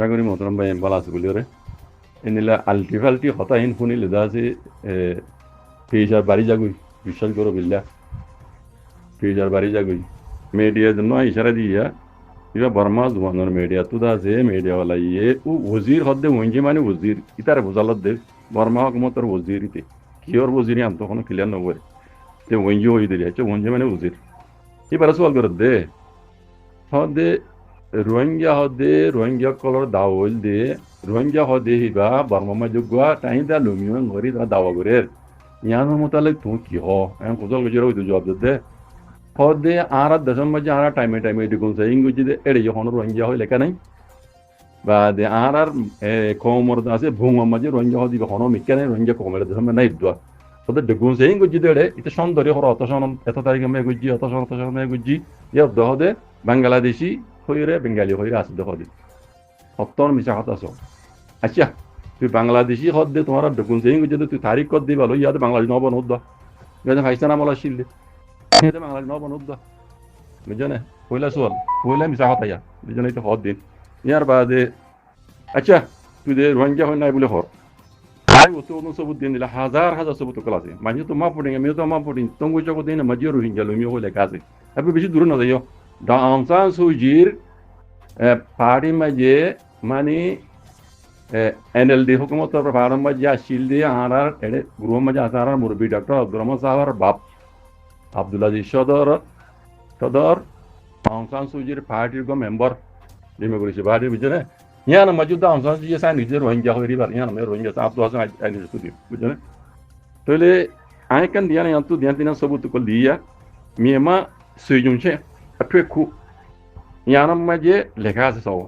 আশা করি মোহতরম ভাই ভালো আছে বলি ওরে এনিলা আলটি ফালটি হতাহীন শুনিলে দা আছে ফিজার বাড়ি যাগুই বিশ্বাস করো বিল্লা ফিজার বাড়ি যাগুই মিডিয়ার জন্য ইশারা দিয়া ইবা বর্মা জমানোর মিডিয়া তো দা আছে মিডিয়া ওয়ালা ইয়ে ও ওজির হদ্দে ওইঞ্জি মানে ওজির ইতার বোঝালত দে বর্মা হকুমতর ওজির ইতে কিয়র ওজিরি আম তখন ক্লিয়ার নবরে তে ওইঞ্জি হই দিলি আছে ওইঞ্জি মানে ওজির এবারে সওয়াল করে দে হদে রোহিঙ্গা কলর দাওল দে রোহিঙ্গা হদে হিবা বর্মা যোগা টাইম দা লুমিও ngori da dawa gorer ইয়ানোর মোতালেক তুই কি হ এখন কোথাও গেছিল ওই তো জবাব দে হদে আর দশম মাঝে আর টাইমে টাইমে ডিগুন সাইং গুজি দে এড়ে যখন রোহিঙ্গা হয় লেখা নাই বা দে আর কমর আছে ভুম মাঝে রোহিঙ্গা হদি হনো মিকা নাই রোহিঙ্গা কমর দশম নাই দোয়া হদে ডিগুন সাইং গুজি দে এড়ে এটা সন্দরে হর অতসন এত তারিখে মে গুজি অতসন মে গুজি ইয়া দহদে বাংলাদেশি হইরে বেঙ্গালি হইরে আছে দহদে সত্তর মিশা কথা আছো আচ্ছা তুই বাংলাদেশি হদ দে তোমার ডকুন সেই যদি তুই তারিখ কর দিবা লো ইয়াতে বাংলাদেশ নব নদ দা গেছে হাইসানা মলা শিললে ইয়াতে বাংলাদেশ নব নদ দা বুঝনে পয়লা সোয়াল পয়লা মিশা কথা ইয়া বুঝনে তো হদ দিন ইয়ার বাদে আচ্ছা তুই দে রোহিঙ্গা হয় নাই বলে হর তাই ওতো ওনো সবুত দিন দিলা হাজার হাজার সবুত কল আছে মাঝে তো মা পড়িং আমি তো মা পড়িং তঙ্গু চক দিন মাঝে রোহিঙ্গা লমি হলে কাজে আপনি বেশি দূর না যাইও দা আনসান সুজির পাহাড়ি মাঝে মানে এনএলডি হুকুমতর পাহাড় মাঝে আসিল দিয়ে আনার এড়ে গৃহ মাঝে আসার মুরব্বী ডক্টর আব্দুর রহমান সাহার বাপ আব্দুল আজিজ সদর আনসান সুজির পার্টির মেম্বার ডিমে করেছে পার্টি বুঝছে ইয়ান মজুদা আনসান সুজি সাইন নিজে রোহিঙ্গা হয়ে রিবার ইয়ান মে রোহিঙ্গা আব্দুল হাসান আইন স্টুডি বুঝছে তাহলে আইকান দিয়ান ইয়ান্তু দিয়ান তিনা সবুত কল দিয়া মিয়ামা সুইজুনছে আটুয়ে খু ইয়ান মাঝে লেখা আছে সব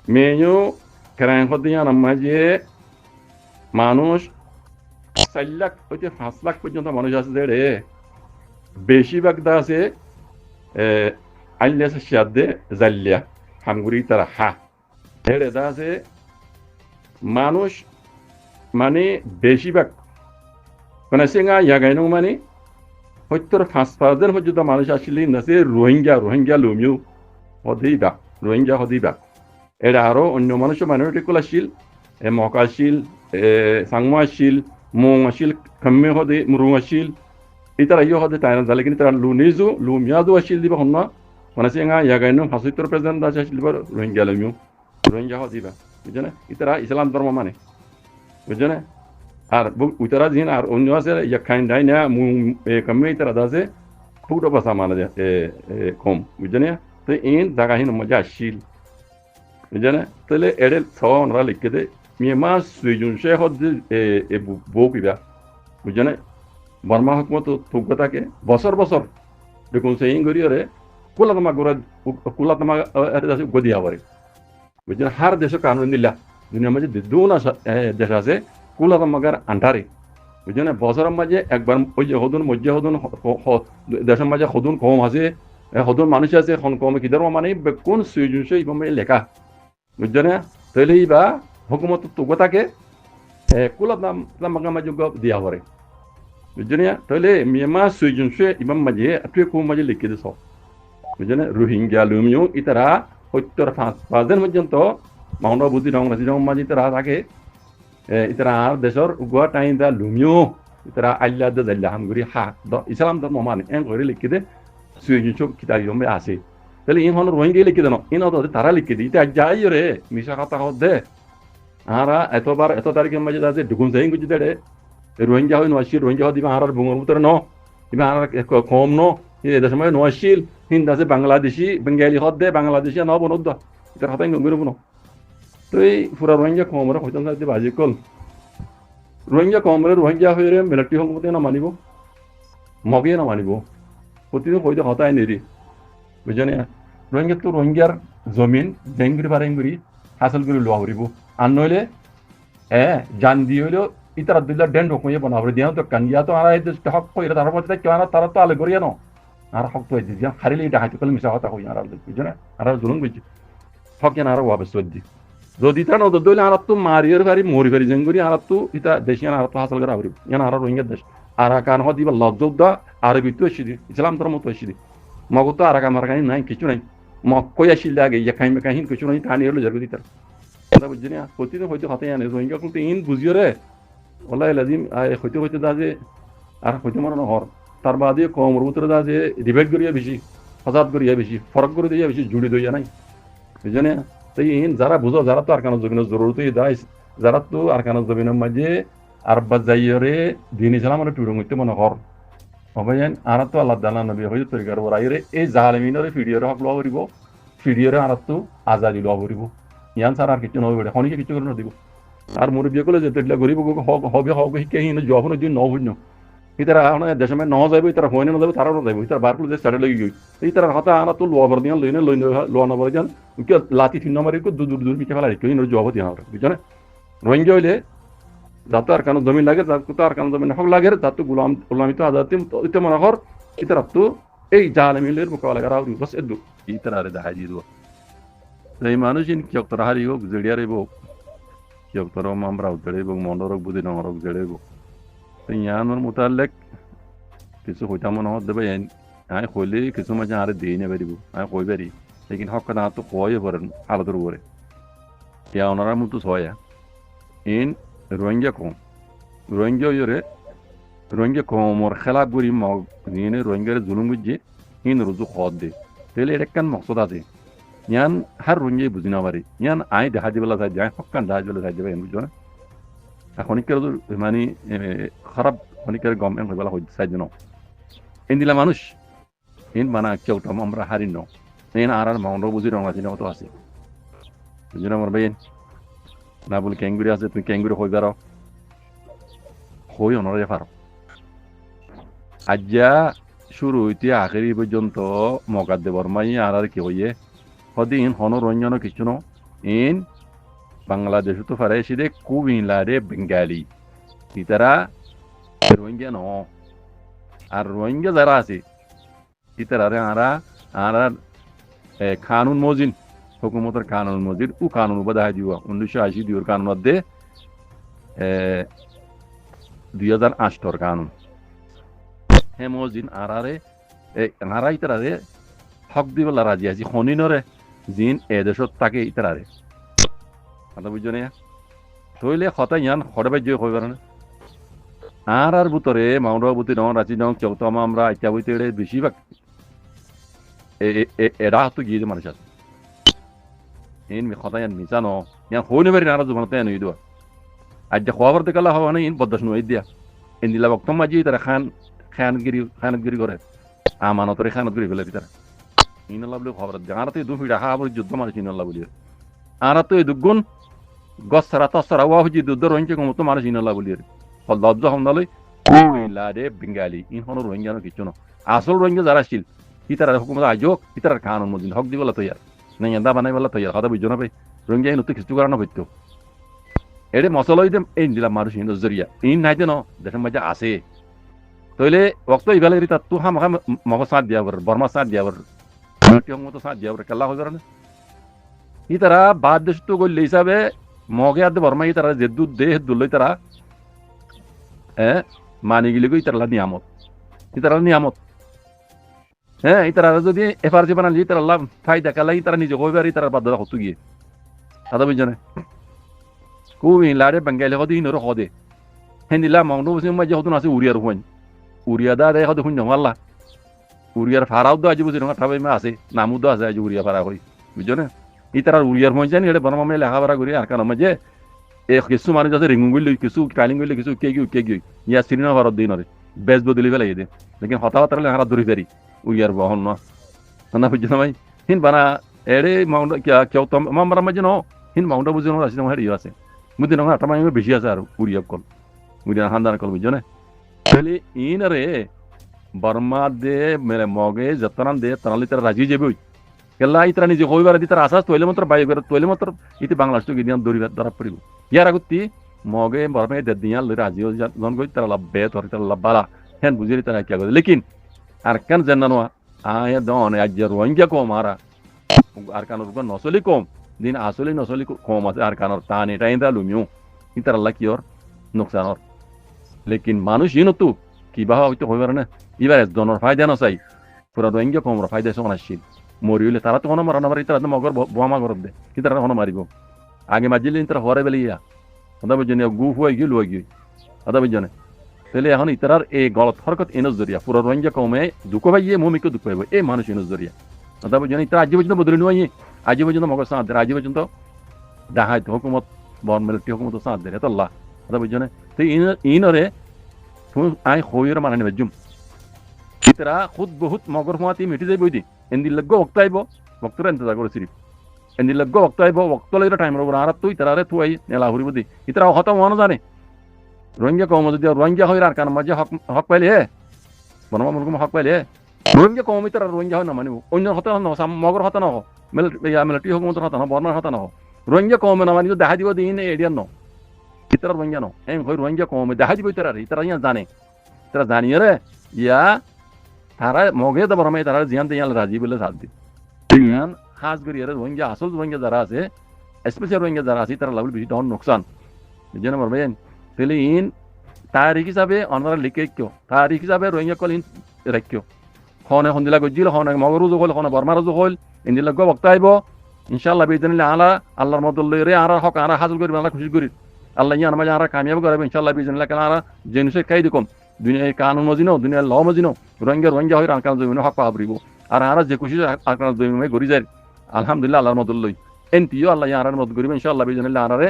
মেয়ো কেরান হতে ইয়ান মাঝে মানুষ 4 লাখ হইতে 5 লাখ পর্যন্ত মানুষ আছে যে বেশিরভাগ দা আছে আইলেস সাদে জাল্লিয়া হামগুড়ি তারা হা এড়ে দা আছে মানুষ মানে বেশিরভাগ মানে সিঙ্গা ইয়াগাইনো মানে 75% পর্যন্ত মানুষ আসলে নাছে রোহিঙ্গা লুমিও হদিবা রোহিঙ্গা হদিবা এরা আরো অন্য মানুষ মাইনরিটি কুল আসিল মক আসিল সাংমা আসিল মং আসিল খাম্মে হদে মুরুং আসিল ইতারা ইয়ে হদে তাই না জালে কিন্তু তারা লুমিয়াদু আসিল দিবা হন্না মানে সিঙ্গা ইয়াগাইনো 75% আছে আসিল দিবা রোহিঙ্গা লুমিও রোহিঙ্গা হদিবা বুঝছেন ইতারা ইসলাম ধর্ম মানে বুঝছেন আর উতারা দিন আর অন্য আছে ইয়াখাইন ডাই না কামে ইতারা আছে ফুটো ভাষা মানে কম বুঝছেন তো ইন জায়গাহীন মজা আসিল বুঝছেন তাহলে এড়ে ছরা লিখে দে মিয়ামা সুইজুন সে হদে বউকিবা বুঝছেন বর্মা হুকুমত তুগতাকে বছর দেখুন সেই গরিয়রে কুলাতমা গদিয়া পারে বুঝছেন হার দেশের কানুন দিলা দুনিয়ার মাঝে দুনা দেশ আছে কুলাতমাগার আন্টারে বুঝছেন বছরের মাঝে একবার ওই যে হদুন মজ্জে হদুন দেশের মাঝে হদুন কম আছে হদুন মানুষ আছে কম কিদার মানে কোন সুইজুন সে লেখা বুঝছেন তাহলে বা হুকুমত তুগতাকে কুলাতমাগার মাঝে দিয়া পারে বুঝছেন তাহলে মিয়ামা সুইজুন সে ইমাম মাঝে আটুয়ে কম মাঝে লিখে দিস বুঝছেন রোহিঙ্গা লুমিও ইতারা 75% পর্যন্ত মাউন্ট বুদ্ধি রং মাঝে তারা থাকে ইতারা আর দেশের উগুয়া টাইম দা লুমিও ইতারা আল্লাহ দা জাল্লা হামগুরি হা ইসলাম ধর্ম মানে এন করে লিখে দে সুইজুন সব কিতাব জমে আছে তাহলে ইন হল রোহিঙ্গা লিখে দেন ইন তারা লিখে দিই এটা যাই রে মিশা কথা দে আর এত তারিখের মাঝে আছে ঢুকুন সাইং গুজি দে রোহিঙ্গা হয় নশিল রোহিঙ্গা দিবা আর বুঙর ভিতরে ন দিবা আর কম ন এদের সময় নশিল হিন্দ আছে বাংলাদেশি বেঙ্গালি হদ দে বাংলাদেশি ন বনদ দা এটার হাতে গঙ্গির বনো তো এই পুরা রোহিঙ্গা কমরে হইতাম সাথে বাজি কল রোহিঙ্গা হয়ে রে মিলিটারি হকমতে না মানিব মগে না মানিব প্রতিদিন হইতে হতাই নেরি বুঝছেন রোহিঙ্গা তো রোহিঙ্গার জমিন বেঙ্গুরি বারেঙ্গুরি হাসল করে লোয়া হরিব আর নইলে জান দিয়ে হইলেও ইতারা দিল্লা ডেন্ড হকুয়ে বনাবরে দিয়া তো কানিয়া তো আর হক কইরা তার মধ্যে কেন তারা তো আলে করিয়া ন আর হক তো দিয়া খারিলে এটা হাইতে কল মিশা কথা কই আর বুঝছেন আর জুলুম বুঝছি হক কেন আর ওয়াবে সদ্দি যদি তা নদ দইলে আর তো মারিয়র ভারি মরি ভারি জঙ্গুরি আর তো ইতা দেশিয়ান আর তো হাসল করা হরিব ইয়ান আর রোহিঙ্গা দেশ আর কান হদিবা লজ্জা আরবি তো এসিদি ইসলাম ধর্ম তো এসিদি মগো তো আর কান নাই কিছু নাই মক্কই আসিল আগে ইয়া খাইমে কাহিন কিছু নয় টানি হলো জারগো দিতার কথা বুঝছি না প্রতিদিন হয়তো হাতে আনে রোহিঙ্গা কিন্তু ইন বুঝিও রে ওলাই লাজিম হইতে হইতে দা যে আর হইতে মনে হর তার বাদে কমর ভিতরে দা যে ডিবেট করিয়া বেশি ফসাদ করিয়া বেশি ফরক করে দিয়া বেশি জুড়ি দইয়া নাই বুঝছো তো ইন যারা বুঝো যারা তো আর কানো জমিনের জরুরতই দায় যারা তো আর কানো জমিনের মাঝে আর বাজাইরে দিন ইসলাম মানে টুরুং হইতে মনে হর হবেন আর তো আল্লাহ দাল্লা নবী হইতে তরিকার ওরাইরে এই জালিমিনরে ফিডিওরে হক লওয়া করিব ফিডিওরে আর তো আজাদি লওয়া করিব ইয়ান সার আর কিছু নবে হনিকে কিছু করে দিব আর মুরব্বী কলে যে তেলা গরিব হবে হবে শিক্ষা হিন যখন যদি ন হইন ইতারা এখন দেশে ন যাইব ইতারা হইনে ন যাইব তারা ন যাইব ইতারা বারকুল যে সাড়ে লাগি গই ইতারা হতা আনা তো লোয়া ভর দিয়ান লইনে লইনে লোয়া না বলে যান কি লাতি তিন নম্বরে কো দূর দূর মিঠে ফেলা রেখে ইন জবাব দিয়া হবে বুঝছো না রোহিঙ্গা হইলে যাতে আর কানো জমিন লাগে যাতে আর কানো জমিন হক লাগে যাতে গোলামি তো আজাদি ইতে মনে কর ইতারা তো এই জালেমিলের মোকাবেলা করা বস এদু ইতারা রে দেখা দিব এই মানুষ ইন কি অক্তর হারি হোক জড়িয়ারে হোক কি অক্তর আমরা জড়ে হোক মন্ডরক বুঝি নরক জড়ে হোক তো ইয়ানোর মোতালেক কিছু হইতা মনে হত দেবে আই কইলে কিছু মাঝে আরে দিয়ে নে পারিব আই কই পারি লেকিন হক না তো কয় পারেন আলাদর উপরে ইয়া ওনারা মতো ছয়া ইন রোহিঙ্গা কম রোহিঙ্গা ইরে রোহিঙ্গা কমর খেলাপ করি মগ নিয়ে রোহিঙ্গার জুলুম বুঝছে ইন রুজু খদ দে তাহলে এটা কান মকসদ আছে ইয়ান হার রোহিঙ্গাই বুঝি না পারি ইয়ান আই দেখা দিবেলা চাই যায় হকান দেখা দিবেলা চাই যাবে বুঝছো না খনিকের মানে খারাপ খনিকের গভর্নমেন্ট হইবেলা হইতে চাই ন ইন দিলা মানুষ ইন বানা কেউটা আমরা হারি ন ইন আর মাউন্ড বুঝি রঙা চিনা মতো আছে বুঝি না আমার ভাই না বলে ক্যাঙ্গুরি আছে তুমি ক্যাঙ্গুরি হই পারো হই অনরে পারো আজ্জা শুরু হইতে আখেরি পর্যন্ত মগাদ্দে বর্মাই আর কি হইয়ে হদিন হন রঞ্জন কিছু ন ইন বাংলাদেশ তো ফারে সিদে কুবিনলারে বেঙ্গালি ইতারা রোহিঙ্গা ন আর রোহিঙ্গা যারা আছে ইতারারে আরা কানুন মজিন হুকুমতের কানুন মজিদ ও কানুন বাধা দিব 1980 দিওর কানুন মধ্যে 2008 কানুন হে মজিন আরারে আরা ইতারারে হক দিবলা রাজি আছি খনিনরে জিন এদেশত তাকে ইতারারে কথা বুঝছো না তইলে কথা ইয়ান হরে বাজ্য হই পারে না আর ভিতরে মাউন্ডাবতী নন রাঁচি নং চৌতমা আমরা ইত্যা বইতে বেশিরভাগ এরা তো গিয়ে মানুষ আছে ইন কথা ইয়ান মিছা ন ইয়ান হইনে পারি না আর জমানতে এনে দিব আজ যে খবর দেখালা হওয়া না ইন বদাস নয় দিয়া ইন দিলা বক্তম মাঝি তারা খানগিরি করে আমানতরে খানগিরি ফেলে তারা ইন আল্লাহ বলে খবর জানাতে দু ফিডা হা আবার যুদ্ধ মানুষ ইন আল্লাহ বলি আর তো এই দুগুণ গছ সারা তসরা ওয়া হুজি যুদ্ধ রহিঙ্গা কমতো মানুষ ইন আল্লাহ বলি লজ্জ হমদালই কুইলারে বেঙ্গালি ইন হন রোহিঙ্গা কিছু না আসল রোহিঙ্গা যারা ছিল ইতারা হুকুমত আজক ইতারার কানুন মজিন হক দিবলা তৈয়ার নাই এন্দা বানাই বলা তৈয়ার কথা বুঝছো না ভাই রোহিঙ্গা ইন তো কিছু করানো হইতো এডে মশলাই দে এই দিলাম মানুষ ইন জরিয়া ইন নাই ন দেশের মাঝে আছে তইলে ওক্ত ইবালে রিতা তু হাম হাম মগ সাথ দিয়াবর বর্মা সাথ দিয়াবর টিয়ং মতো সাথ দিয়াবর কেলা হই পারে না ইতারা বাদ দেশ তো গইলে হিসাবে মগে আদে বর্মা ইতারা জেদু দেহ দুলই তারা মানি গিলে গই তারা নিয়ামত হ্যাঁ ইতারা যদি এফআরসি বানালি তারা লাভ ফায়দা কালাই তারা নিজে কইবার ইতারা বাদ হতো গিয়ে কথা বুঝছো না কুই লারে বাঙ্গাইলে হদি নর হদে হেন্দিলা মাউন্ড বসে মাঝে হতো না আছে উড়িয়ার হইন উড়িয়া দা দেয় হতো শুন আল্লাহ উড়িয়ার ফারাও তো আজ বুঝি না ঠাবাই মা আছে নামু তো আছে আজ উড়িয়া ফারা হই বুঝছো না ইতারা উড়িয়ার হইন জানি এটা বর্মা মেলে লেখাপড়া করি আর কারণ মাঝে কিছু মানুষ আছে রিঙ্গু গইলে কিছু ট্রাইলিং গইলে কিছু কে গই ইয়া সিনেমা ভারত দিন রে বেশ বদলি ফেলাই দে লেকিন হতাহত হারা ধরি ফেরি উইয়ার বহন না বুঝছো না ভাই হিন বানা এড়ে মাউন্ট কেউ তো আমার মাঝে ন হিন মাউন্ট বুঝি না আছে হেরি আছে মুদি না আটা মাই বেশি আছে আর উড়িয়া কল মুদি হান্দান কল বুঝছো না তাহলে ইন রে বর্মা দে মেরে মগে যতনান দে তানালি তারা রাজি যাবে কেলা ইতারা নিজে কইবার দি তার আসাস তৈলে মাত্র বাই করে তৈলে মাত্র ইতি বাংলাদেশ তো গিয়ে ধরা পড়িব ইয়ার আগতি মগে বর্মে দে দিয়া লই রাজি জন গই তারা লাভবে তোর তারা লাভবালা হেন বুঝিরি তারা কি করে লেকিন আর কেন জানানো আয় দন আজ রোহিঙ্গা কম আর কানোর উপর নসলি কম দিন আসলে নসলি কম আছে আর কানোর টান এটা ইন্দা লুমিও ইতার আল্লাহ কি ওর নোকসানর লেকিন মানুষ ইনো তো কিবা হয়তো হইবার না এবার জনের ফায়দা নচাই পুরা রোহিঙ্গা কম ফায়দা সমান আসছিল মরি হইলে তারা তো কোনো মারা না মারি তারা তো মগর বোমা গরব দে কি তারা কোনো মারিব আগে মাজিলে তারা হরে বেলে ইয়া কথা বুঝছেন গু হুয়াই গিয়ে লুয়াই গিয়ে কথা বুঝছেন তাহলে এখন ইতারার এই গলত হরকত এনস জরিয়া পুরো রোহিঙ্গা কমে দুঃখ পাইয়ে মমিকে দুঃখ পাইব এই মানুষ এনস জরিয়া কথা বুঝছেন ইতারা আজ পর্যন্ত বদলে নয় আজ পর্যন্ত মগর সাঁত দেয় আজ পর্যন্ত ডাহাই হুকুমত বন মিলিটারি হুকুমত সাঁত দেয় তো আল্লাহ কথা বুঝছেন তো ইনরে তুমি আই হইয়ের মানে নেবে জুম ইতারা খুদ বহুত মগর হুয়াতি মিটি যাই বই দি এন্দির লগ্গ বক্ত আইব বক্তরা ইন্তজার করে সিরিফ এন্দির লগ্গ বক্ত আইব বক্ত লাগলে টাইম রব আর তুই তারারে তুই নেলা হরিব দি ইতারা হতা মন জানে রোহিঙ্গা কম যদি রোহিঙ্গা হইর আর কান মাঝে হক পাইলে হে বনমা মুরগুম হক পাইলে রোহিঙ্গা কম ইতারা রোহিঙ্গা হয় না মানিব অন্য হতা ন মগর হতা ন মিলিটারি হুকুমত হতা ন বর্মার হতা ন রোহিঙ্গা কম না মানিব দেখা দিব দিন এরিয়ার ন ইতারা রোহিঙ্গা ন এম হই রোহিঙ্গা কম দেখা দিব ইতারা ইয়া জানে ইতারা জানিয়ে রে ইয়া তারা মগে তো বরমে তারা জিয়ান দিয়াল রাজি বলে সাথ দি জিয়ান খাস করি আরে রোহিঙ্গা আসল রোহিঙ্গা যারা আছে স্পেশাল রোহিঙ্গা যারা আছে তারা লাগল বেশি তখন নোকসান বুঝছেন বরবেন তাহলে ইন তারিখ হিসাবে অনারা লিখে কিয় তারিখ হিসাবে রোহিঙ্গা কল ইন রাখিও হনে হন্দিলা গজিল হনে মগরুজ হল হনে বর্মারুজ হল ইন্দিলা গো বক্তা আইব ইনশাআল্লাহ বিজনিল্লা আলা আল্লাহর মদল রে আর হক আর হাসিল করি আল্লাহ খুশি করি আল্লাহ ইয়ান মাঝে আর কামিয়াব করাবে ইনশাআল্লাহ বিজনিল্লা কালা আর জেনুসে কাই দিকম দুনিয়ায় কানুন মজিনো দুনিয়ার ল মজিনো রোহিঙ্গা হই আকাল জমিনে হক পাবরিব আর আর যে খুশি আকাল জমিনে গরি যায় আলহামদুলিল্লাহ আল্লাহর মদল লই এনতিও আল্লাহ ইয়ার মদদ করিবে ইনশাআল্লাহ বিজনিল্লা আরারে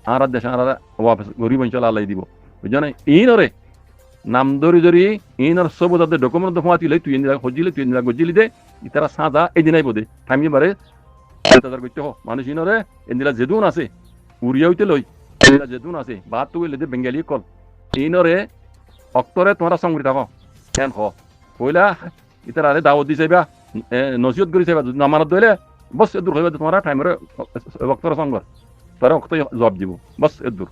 আর দেশ আর ওয়াপস গরিব ইনশাআল্লাহ আল্লাহ দিব বুঝছেন ইনরে নাম ধরি ধরি ইনর সব তাদের ডকুমেন্ট দফাতি লই তুই ইন্দিরা হজিলে তুই ইন্দিরা গজিলি দে ইতারা সাদা এই দিনাই বদে থামি বারে তাদের কইতে হ মানুষ ইনরে ইন্দিরা জেদুন আছে উড়িয়া হইতে লই ইন্দিরা জেদুন আছে বাত তুই লেদে বেঙ্গালি কল ইনরে অক্তরে তোমরা সংগৃহীত থাকো কেন হ কইলা ইতারা আরে দাওয়াত দিছে বা নসিহত করিছে বা নামানত দইলে বস দূর হইবা তোমরা টাইমরে অক্তরে সংগ তারা অক্ত জবাব দিব বস দূর